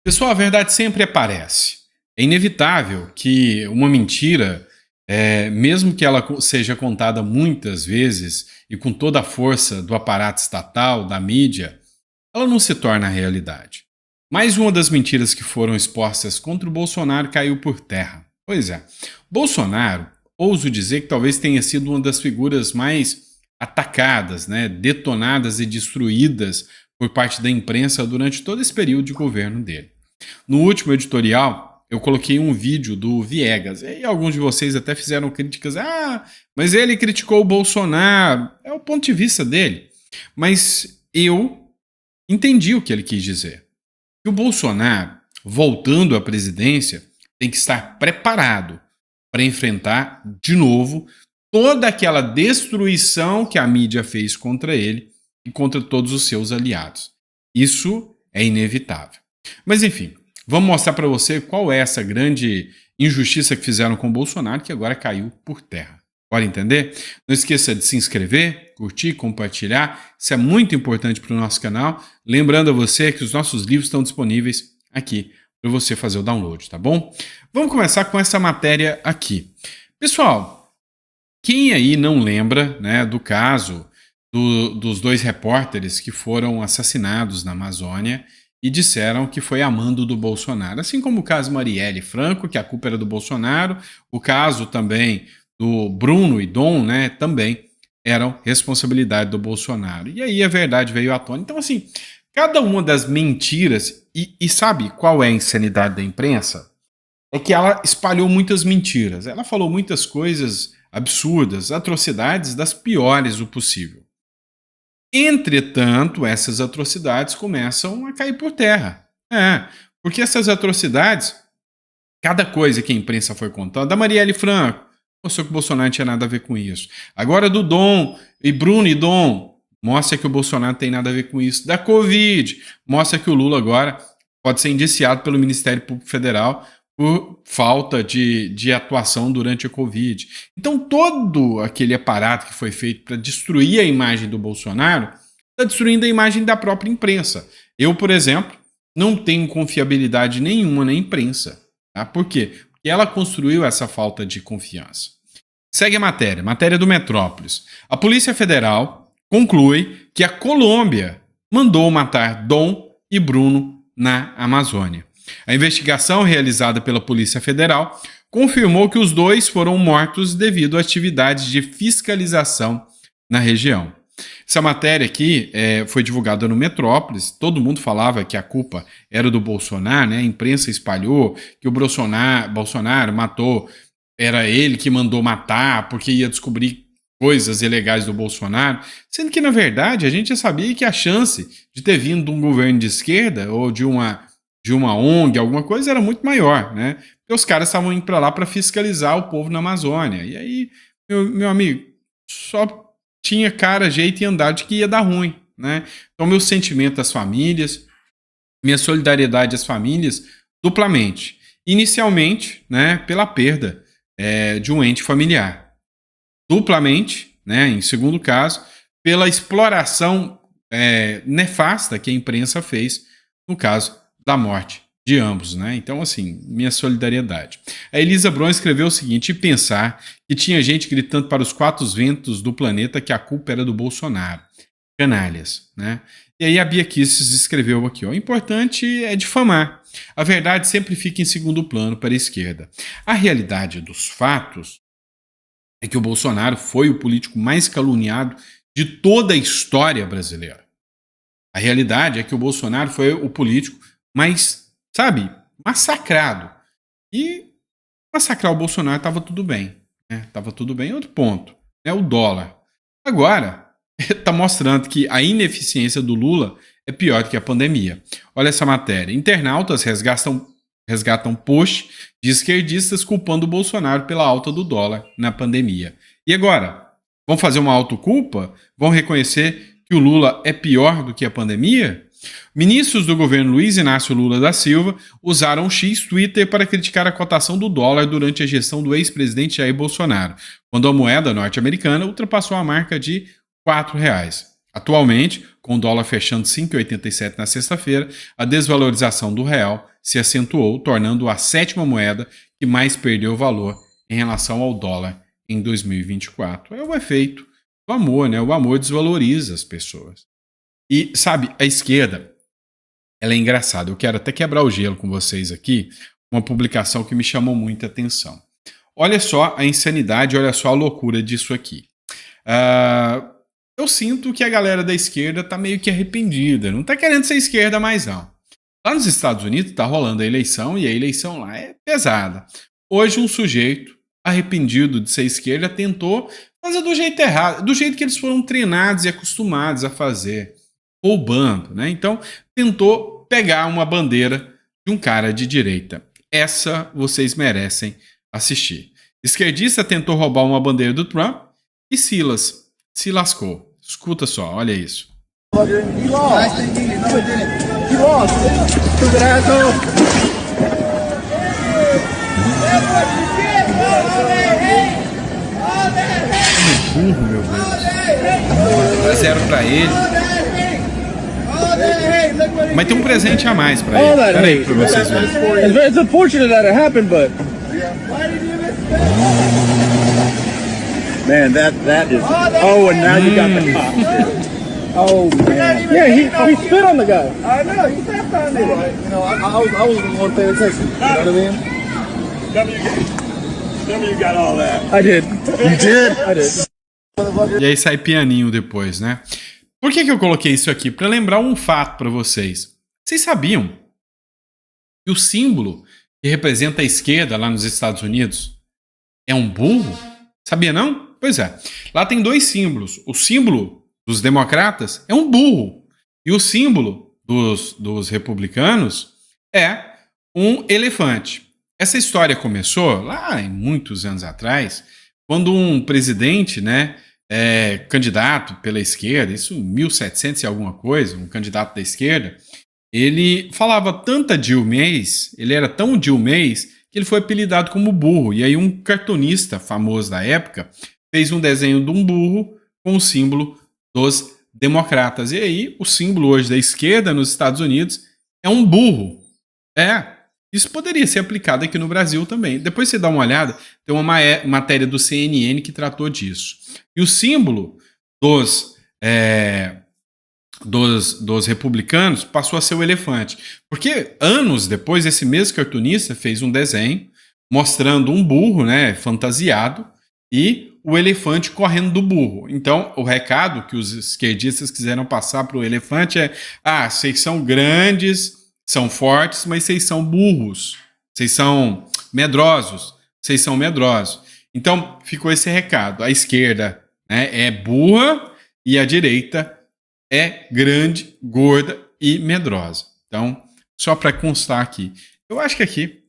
Pessoal, a verdade sempre aparece. É inevitável que uma mentira, mesmo que ela seja contada muitas vezes e com toda a força do aparato estatal, da mídia, ela não se torna realidade. Mais uma das mentiras que foram expostas contra o Bolsonaro caiu por terra. Pois é, Bolsonaro, ouso dizer que talvez tenha sido uma das figuras mais atacadas, né, detonadas e destruídas por parte da imprensa durante todo esse período de governo dele. No último editorial, eu coloquei um vídeo do Viegas. E alguns de vocês até fizeram críticas. Ah, mas ele criticou o Bolsonaro. É o ponto de vista dele. Mas eu entendi o que ele quis dizer. Que o Bolsonaro, voltando à presidência, tem que estar preparado para enfrentar de novo toda aquela destruição que a mídia fez contra ele e contra todos os seus aliados. Isso é inevitável. Mas enfim, vamos mostrar para você qual é essa grande injustiça que fizeram com o Bolsonaro que agora caiu por terra. Bora entender? Não esqueça de se inscrever, curtir, compartilhar. Isso é muito importante para o nosso canal. Lembrando a você que os nossos livros estão disponíveis aqui para você fazer o download, tá bom? Vamos começar com essa matéria aqui. Pessoal, quem aí não lembra, né, do caso dos dois repórteres que foram assassinados na Amazônia e disseram que foi a mando do Bolsonaro. Assim como o caso Marielle Franco, que a culpa era do Bolsonaro, o caso também do Bruno e Dom, né, também eram responsabilidade do Bolsonaro. E aí a verdade veio à tona. Então, assim, cada uma das mentiras, e sabe qual é a insanidade da imprensa? É que ela espalhou muitas mentiras. Ela falou muitas coisas absurdas, atrocidades das piores o possível. Entretanto, essas atrocidades começam a cair por terra. Porque essas atrocidades, cada coisa que a imprensa foi contando, da Marielle Franco, mostrou que o Bolsonaro não tinha nada a ver com isso. Agora do Dom, e Bruno e Dom, mostra que o Bolsonaro não tem nada a ver com isso. Da Covid, mostra que o Lula agora pode ser indiciado pelo Ministério Público Federal por falta de atuação durante a Covid. Então, todo aquele aparato que foi feito para destruir a imagem do Bolsonaro está destruindo a imagem da própria imprensa. Eu, por exemplo, não tenho confiabilidade nenhuma na imprensa. Tá? Por quê? Porque ela construiu essa falta de confiança. Segue a matéria do Metrópolis. A Polícia Federal conclui que a Colômbia mandou matar Dom e Bruno na Amazônia. A investigação realizada pela Polícia Federal confirmou que os dois foram mortos devido a atividades de fiscalização na região. Essa matéria aqui foi divulgada no Metrópolis. Todo mundo falava que a culpa era do Bolsonaro, né? A imprensa espalhou que o Bolsonaro matou, era ele que mandou matar porque ia descobrir coisas ilegais do Bolsonaro, sendo que, na verdade, a gente já sabia que a chance de ter vindo de um governo de esquerda ou de uma ONG, alguma coisa, era muito maior, né? Porque os caras estavam indo para lá para fiscalizar o povo na Amazônia. E aí, meu amigo, só tinha cara, jeito e andar de que ia dar ruim, né? Então, meu sentimento às famílias, minha solidariedade às famílias, duplamente. Inicialmente, né, pela perda de um ente familiar. Duplamente, né, em segundo caso, pela exploração nefasta que a imprensa fez, no caso da morte de ambos, né? Então, assim, minha solidariedade. A Elisa Bron escreveu o seguinte: e pensar que tinha gente gritando para os quatro ventos do planeta que a culpa era do Bolsonaro. Canalhas, né? E aí a Bia Kisses escreveu aqui, ó: o importante é difamar. A verdade sempre fica em segundo plano para a esquerda. A realidade dos fatos é que o Bolsonaro foi o político mais caluniado de toda a história brasileira. A realidade é que o Bolsonaro foi o político mais, sabe, massacrado. E massacrar o Bolsonaro estava tudo bem. Estava tudo bem. Outro ponto, o dólar. Agora, está mostrando que a ineficiência do Lula é pior do que a pandemia. Olha essa matéria. Internautas resgatam post de esquerdistas culpando o Bolsonaro pela alta do dólar na pandemia. E agora? Vão fazer uma autoculpa? Vão reconhecer que o Lula é pior do que a pandemia? Ministros do governo Luiz Inácio Lula da Silva usaram o X-Twitter para criticar a cotação do dólar durante a gestão do ex-presidente Jair Bolsonaro, quando a moeda norte-americana ultrapassou a marca de R$ 4. Atualmente, com o dólar fechando 5,87 na sexta-feira, a desvalorização do real se acentuou, tornando-o a sétima moeda que mais perdeu valor em relação ao dólar em 2024. É o efeito do amor, né? O amor desvaloriza as pessoas. E, sabe, a esquerda, ela é engraçada. Eu quero até quebrar o gelo com vocês aqui, uma publicação que me chamou muita atenção. Olha só a insanidade, olha só a loucura disso aqui. Eu sinto que a galera da esquerda tá meio que arrependida, não tá querendo ser esquerda mais não. Lá nos Estados Unidos tá rolando a eleição e a eleição lá é pesada. Hoje um sujeito arrependido de ser esquerda tentou fazer do jeito errado, do jeito que eles foram treinados e acostumados a fazer, roubando, né? Então tentou pegar uma bandeira de um cara de direita. Essa vocês merecem assistir. Esquerdista tentou roubar uma bandeira do Trump e Silas se lascou. Escuta só, olha isso. Burro, meu Deus. Dá 0 pra ele. Mas tem um presente a mais pra ele. Pera aí pra vocês verem. It's unfortunate that it happened, but man, that is. Oh, and now you got the cop. Oh man. Yeah, he spit on the guy. I know, he stepped on it. You know, I was the one paying attention. You know what I mean? You got all that. I did. You did? I did. E aí sai pianinho depois, né? Por que eu coloquei isso aqui? Para lembrar um fato para vocês. Vocês sabiam que o símbolo que representa a esquerda lá nos Estados Unidos é um burro? Sabia não? Pois é. Lá tem 2 símbolos. O símbolo dos democratas é um burro. E o símbolo dos republicanos é um elefante. Essa história começou lá em muitos anos atrás, quando um presidente, né, candidato pela esquerda, isso em 1700 e alguma coisa, um candidato da esquerda, ele falava tanta dilmês, ele era tão dilmês, que ele foi apelidado como burro. E aí um cartunista famoso da época fez um desenho de um burro com o símbolo dos democratas. E aí o símbolo hoje da esquerda nos Estados Unidos é um burro. Isso poderia ser aplicado aqui no Brasil também. Depois você dá uma olhada, tem uma matéria do CNN que tratou disso. E o símbolo dos republicanos passou a ser o elefante. Porque anos depois, esse mesmo cartunista fez um desenho mostrando um burro, né, fantasiado, e o elefante correndo do burro. Então, o recado que os esquerdistas quiseram passar para o elefante é: vocês são grandes, são fortes, mas vocês são burros. Vocês são medrosos. Vocês são medrosos. Então, ficou esse recado. A esquerda, né, é burra e a direita é grande, gorda e medrosa. Então, só para constar aqui. Eu acho que aqui,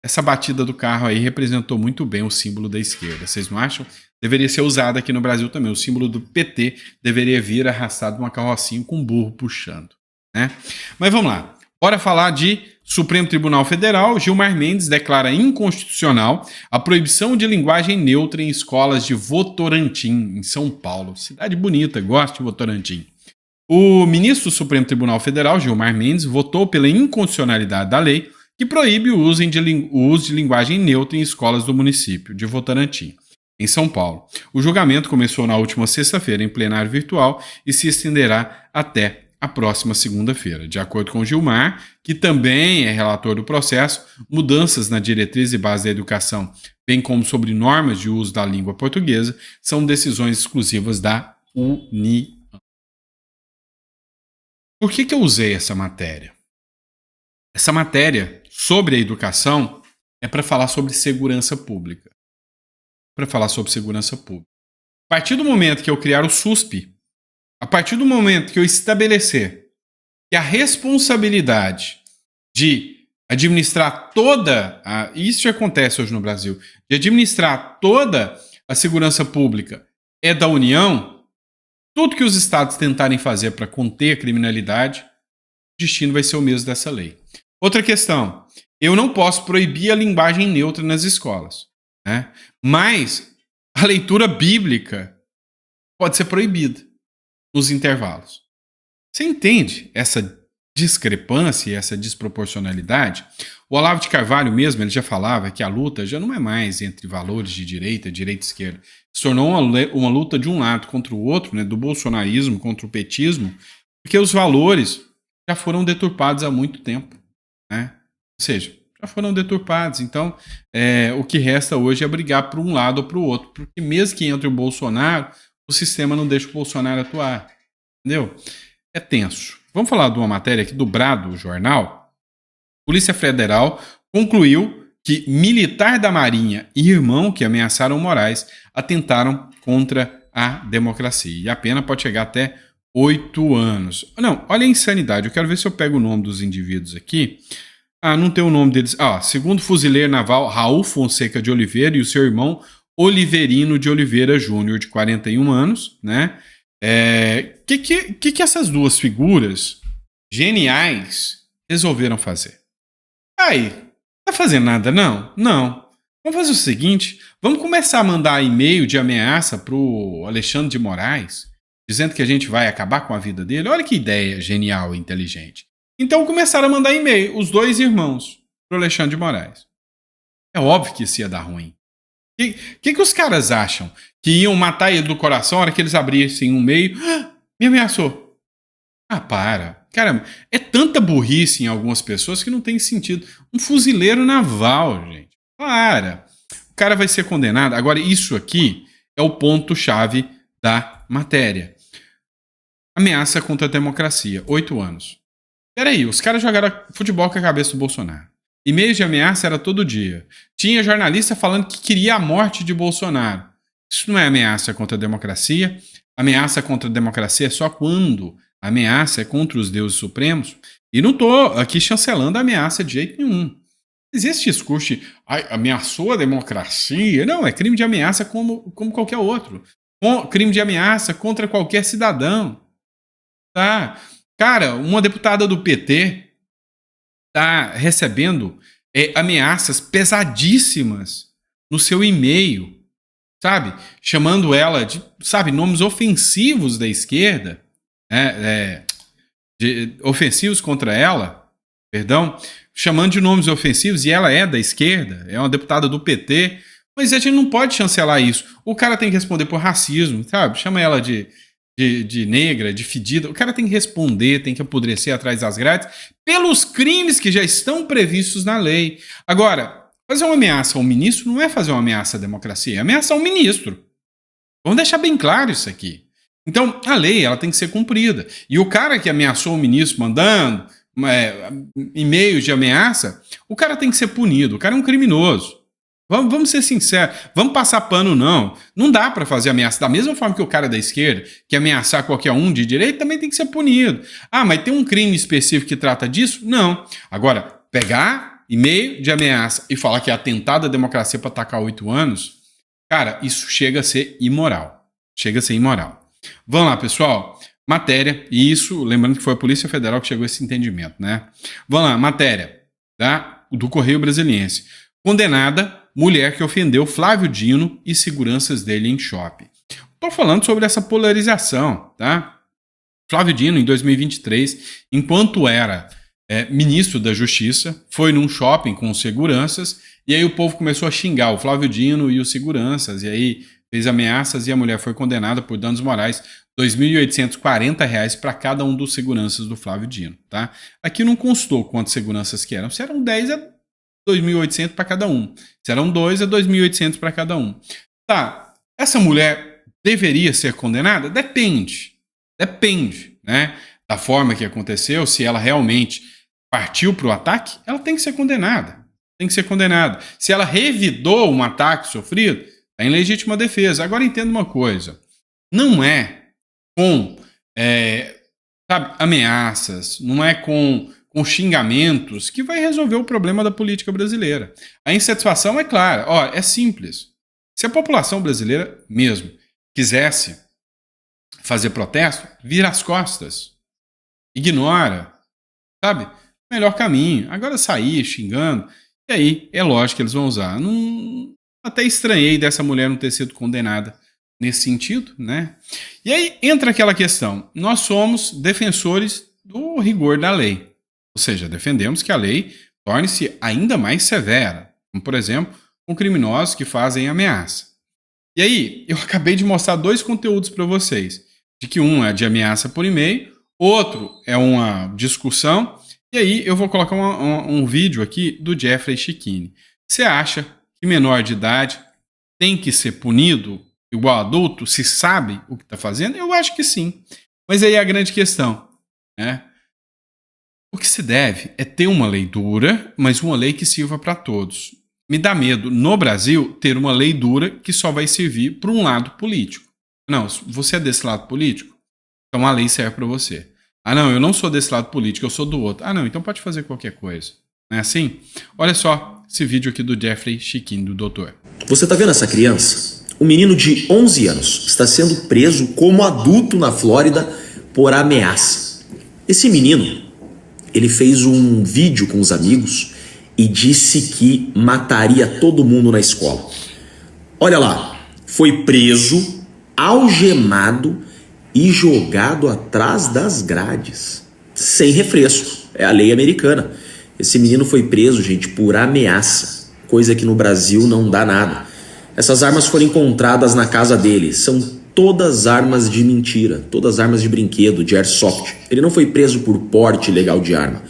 essa batida do carro aí representou muito bem o símbolo da esquerda. Vocês não acham? Deveria ser usado aqui no Brasil também. O símbolo do PT deveria vir arrastado uma carrocinha com um burro puxando, né? Mas vamos lá. Bora falar de Supremo Tribunal Federal. Gilmar Mendes declara inconstitucional a proibição de linguagem neutra em escolas de Votorantim, em São Paulo. Cidade bonita, gosto de Votorantim. O ministro do Supremo Tribunal Federal, Gilmar Mendes, votou pela inconstitucionalidade da lei que proíbe o uso de linguagem neutra em escolas do município de Votorantim, em São Paulo. O julgamento começou na última sexta-feira em plenário virtual e se estenderá até a próxima segunda-feira. De acordo com Gilmar, que também é relator do processo, mudanças na diretriz e base da educação, bem como sobre normas de uso da língua portuguesa, são decisões exclusivas da União. Por que eu usei essa matéria? Essa matéria sobre a educação é para falar sobre segurança pública. Para falar sobre segurança pública. A partir do momento que eu criar o SUSP, a partir do momento que eu estabelecer que a responsabilidade de administrar isso já acontece hoje no Brasil, de administrar toda a segurança pública é da União, tudo que os estados tentarem fazer para conter a criminalidade, o destino vai ser o mesmo dessa lei. Outra questão, eu não posso proibir a linguagem neutra nas escolas, né? Mas a leitura bíblica pode ser proibida nos intervalos. Você entende essa discrepância e essa desproporcionalidade? O Olavo de Carvalho mesmo, ele já falava que a luta já não é mais entre valores de direita e esquerda. Se tornou uma luta de um lado contra o outro, né, do bolsonarismo contra o petismo, porque os valores já foram deturpados há muito tempo, né? Ou seja, já foram deturpados. Então, o que resta hoje é brigar para um lado ou para o outro, porque mesmo que entre o Bolsonaro, o sistema não deixa o Bolsonaro atuar. Entendeu? É tenso. Vamos falar de uma matéria aqui do Brado Jornal. Polícia Federal concluiu que militar da Marinha e irmão que ameaçaram Moraes atentaram contra a democracia. E a pena pode chegar até 8 anos. Não, olha a insanidade. Eu quero ver se eu pego o nome dos indivíduos aqui. Não tem o nome deles. Segundo o fuzileiro naval Raul Fonseca de Oliveira e o seu irmão Oliverino de Oliveira Júnior, de 41 anos, né? Que essas duas figuras geniais resolveram fazer? Aí, não tá fazendo nada, não? Não. Vamos fazer o seguinte, vamos começar a mandar e-mail de ameaça pro Alexandre de Moraes, dizendo que a gente vai acabar com a vida dele. Olha que ideia genial e inteligente. Então começaram a mandar e-mail, os dois irmãos, pro Alexandre de Moraes. É óbvio que isso ia dar ruim. O que os caras acham? Que iam matar ele do coração na hora que eles abrissem um e-mail? Me ameaçou. Para. Caramba, é tanta burrice em algumas pessoas que não tem sentido. Um fuzileiro naval, gente. Para. O cara vai ser condenado. Agora, isso aqui é o ponto-chave da matéria. Ameaça contra a democracia. 8 anos. Peraí, os caras jogaram futebol com a cabeça do Bolsonaro. E-mails de ameaça era todo dia. Tinha jornalista falando que queria a morte de Bolsonaro. Isso não é ameaça contra a democracia. Ameaça contra a democracia é só quando a ameaça é contra os deuses supremos. E não estou aqui chancelando a ameaça de jeito nenhum. Existe discurso de ameaçou a democracia. Não, é crime de ameaça como qualquer outro. Crime de ameaça contra qualquer cidadão. Tá? Cara, uma deputada do PT está recebendo ameaças pesadíssimas no seu e-mail, sabe? Chamando ela de, nomes ofensivos da esquerda, ofensivos contra ela, perdão, chamando de nomes ofensivos, e ela é da esquerda, é uma deputada do PT, mas a gente não pode chancelar isso. O cara tem que responder por racismo, sabe? Chama ela de negra, de fedida. O cara tem que responder, tem que apodrecer atrás das grades pelos crimes que já estão previstos na lei. Agora, fazer uma ameaça ao ministro não é fazer uma ameaça à democracia, é ameaçar um ministro. Vamos deixar bem claro isso aqui. Então, a lei ela tem que ser cumprida. E o cara que ameaçou o ministro mandando e-mails de ameaça, o cara tem que ser punido. O cara é um criminoso. Vamos ser sinceros, vamos passar pano não. Não dá para fazer ameaça. Da mesma forma que o cara da esquerda, que ameaçar qualquer um de direita, também tem que ser punido. Mas tem um crime específico que trata disso? Não. Agora, pegar e-mail de ameaça e falar que é atentado à democracia para atacar 8 anos, cara, isso chega a ser imoral. Chega a ser imoral. Vamos lá, pessoal. Matéria, e isso, lembrando que foi a Polícia Federal que chegou a esse entendimento, né? Vamos lá, matéria, tá? Do Correio Brasiliense. Condenada mulher que ofendeu Flávio Dino e seguranças dele em shopping. Estou falando sobre essa polarização, tá? Flávio Dino, em 2023, enquanto era ministro da Justiça, foi num shopping com seguranças e aí o povo começou a xingar o Flávio Dino e os seguranças e aí fez ameaças e a mulher foi condenada por danos morais, R$ 2.840 para cada um dos seguranças do Flávio Dino, tá? Aqui não constou quantas seguranças que eram. Se eram 10, é 2.800 para cada um. Se eram 2, é 2.800 para cada um. Tá, essa mulher deveria ser condenada? Depende, né? Da forma que aconteceu, se ela realmente partiu para o ataque, ela tem que ser condenada. Se ela revidou um ataque sofrido, está em legítima defesa. Agora entenda uma coisa, não é com ameaças, não é com xingamentos que vai resolver o problema da política brasileira. A insatisfação é clara. É simples. Se a população brasileira mesmo quisesse fazer protesto, vira as costas. Ignora. Sabe? Melhor caminho. Agora sair xingando. E aí, é lógico que eles vão usar. Até estranhei dessa mulher não ter sido condenada nesse sentido, né? E aí entra aquela questão. Nós somos defensores do rigor da lei. Ou seja, defendemos que a lei torne-se ainda mais severa. Como, por exemplo, com criminosos que fazem ameaça. E aí, eu acabei de mostrar 2 conteúdos para vocês. De que um é de ameaça por e-mail, outro é uma discussão. E aí, eu vou colocar um vídeo aqui do Jeffrey Chikine. Você acha que menor de idade tem que ser punido igual adulto, se sabe o que está fazendo? Eu acho que sim. Mas aí é a grande questão, né? O que se deve é ter uma lei dura, mas uma lei que sirva para todos. Me dá medo, no Brasil, ter uma lei dura que só vai servir para um lado político. Não, você é desse lado político? Então a lei serve para você. Ah, não, eu não sou desse lado político, eu sou do outro. Ah, não, então pode fazer qualquer coisa. Não é assim? Olha só esse vídeo aqui do Jeffrey Chikine, do doutor. Você tá vendo essa criança? Um menino de 11 anos está sendo preso como adulto na Flórida por ameaça. Esse menino, ele fez um vídeo com os amigos e disse que mataria todo mundo na escola. Olha lá, foi preso, algemado e jogado atrás das grades, sem refresco. É a lei americana. Esse menino foi preso, gente, por ameaça, coisa que no Brasil não dá nada. Essas armas foram encontradas na casa dele. São todas armas de mentira, todas armas de brinquedo, de airsoft. Ele não foi preso por porte ilegal de arma.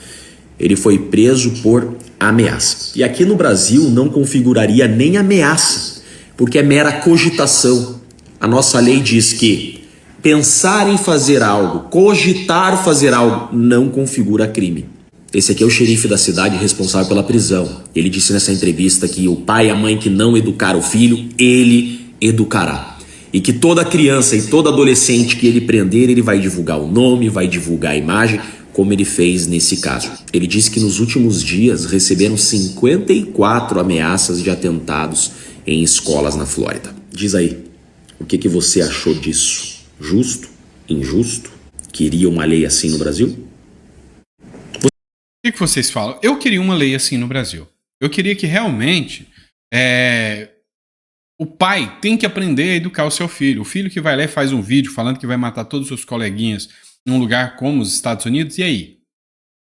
Ele foi preso por ameaça. E aqui no Brasil não configuraria nem ameaça, porque é mera cogitação. A nossa lei diz que pensar em fazer algo, cogitar fazer algo, não configura crime. Esse aqui é o xerife da cidade responsável pela prisão. Ele disse nessa entrevista que o pai e a mãe que não educar o filho, ele educará. E que toda criança e todo adolescente que ele prender, ele vai divulgar o nome, vai divulgar a imagem, como ele fez nesse caso. Ele disse que nos últimos dias receberam 54 ameaças de atentados em escolas na Flórida. Diz aí, o que você achou disso? Justo? Injusto? Queria uma lei assim no Brasil? O que vocês falam? Eu queria uma lei assim no Brasil. Eu queria que realmente o pai tem que aprender a educar o seu filho. O filho que vai lá e faz um vídeo falando que vai matar todos os seus coleguinhas num lugar como os Estados Unidos, e aí?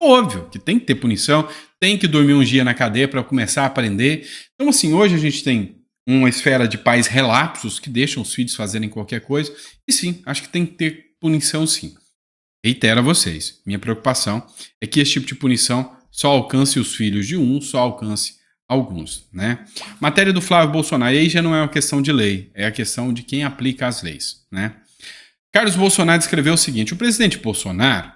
Óbvio que tem que ter punição, tem que dormir um dia na cadeia para começar a aprender. Então, assim, hoje a gente tem uma esfera de pais relapsos que deixam os filhos fazerem qualquer coisa. E sim, acho que tem que ter punição sim. Reitero a vocês, minha preocupação é que esse tipo de punição só alcance os filhos de um, só alcance alguns, né? Matéria do Flávio Bolsonaro, e aí já não é uma questão de lei, é a questão de quem aplica as leis, né? Carlos Bolsonaro escreveu o seguinte: o presidente Bolsonaro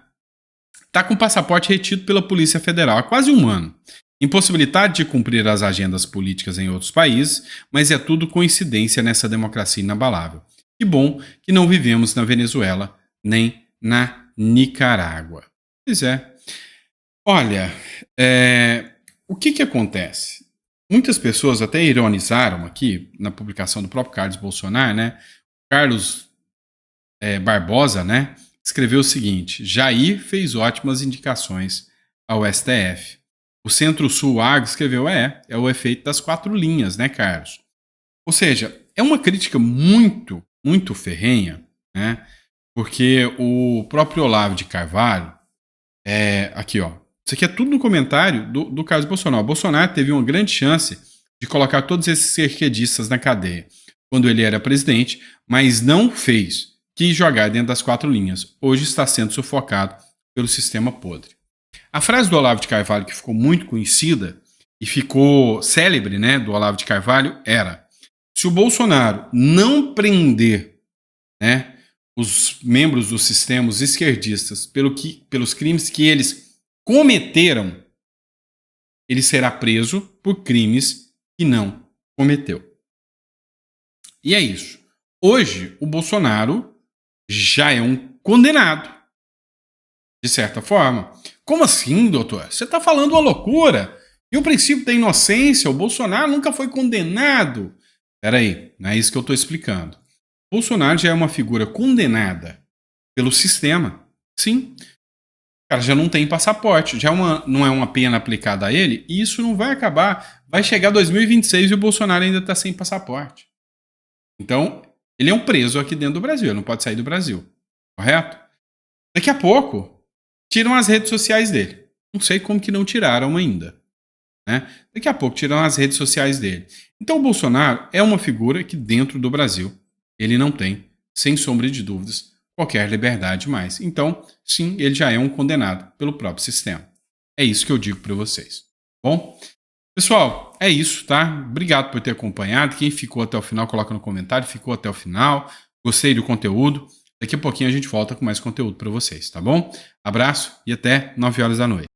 está com o passaporte retido pela Polícia Federal há quase um ano, impossibilitado de cumprir as agendas políticas em outros países, mas é tudo coincidência nessa democracia inabalável. Que bom que não vivemos na Venezuela nem na Nicarágua. Pois é. Olha, o que acontece? Muitas pessoas até ironizaram aqui na publicação do próprio Carlos Bolsonaro, né? Carlos Barbosa, né? Escreveu o seguinte: Jair fez ótimas indicações ao STF. O Centro-Sul Agro escreveu: é o efeito das 4 linhas, né, Carlos? Ou seja, é uma crítica muito, muito ferrenha, né? Porque o próprio Olavo de Carvalho, aqui ó, isso aqui é tudo no comentário do Carlos Bolsonaro. O Bolsonaro teve uma grande chance de colocar todos esses esquerdistas na cadeia quando ele era presidente, mas não fez, quis jogar dentro das 4 linhas. Hoje está sendo sufocado pelo sistema podre. A frase do Olavo de Carvalho, que ficou muito conhecida e ficou célebre, né, do Olavo de Carvalho, era: se o Bolsonaro não prender, né, os membros dos sistemas esquerdistas pelos crimes que eles cometeram, ele será preso por crimes que não cometeu. E é isso. Hoje, o Bolsonaro já é um condenado, de certa forma. Como assim, doutor? Você está falando uma loucura. E o princípio da inocência, o Bolsonaro nunca foi condenado. Peraí, não é isso que eu estou explicando. Bolsonaro já é uma figura condenada pelo sistema. Sim. O cara já não tem passaporte. Já não é uma pena aplicada a ele. E isso não vai acabar. Vai chegar 2026 e o Bolsonaro ainda está sem passaporte. Então, Ele é um preso aqui dentro do Brasil, ele não pode sair do Brasil. Correto? Daqui a pouco, tiram as redes sociais dele. Não sei como que não tiraram ainda. Né? Daqui a pouco tiram as redes sociais dele. Então o Bolsonaro é uma figura que dentro do Brasil ele não tem, sem sombra de dúvidas, qualquer liberdade mais. Então, sim, ele já é um condenado pelo próprio sistema. É isso que eu digo para vocês. Bom, pessoal, é isso, tá? Obrigado por ter acompanhado. Quem ficou até o final, coloca no comentário. Ficou até o final. Gostei do conteúdo. Daqui a pouquinho a gente volta com mais conteúdo para vocês, tá bom? Abraço e até 9 horas da noite.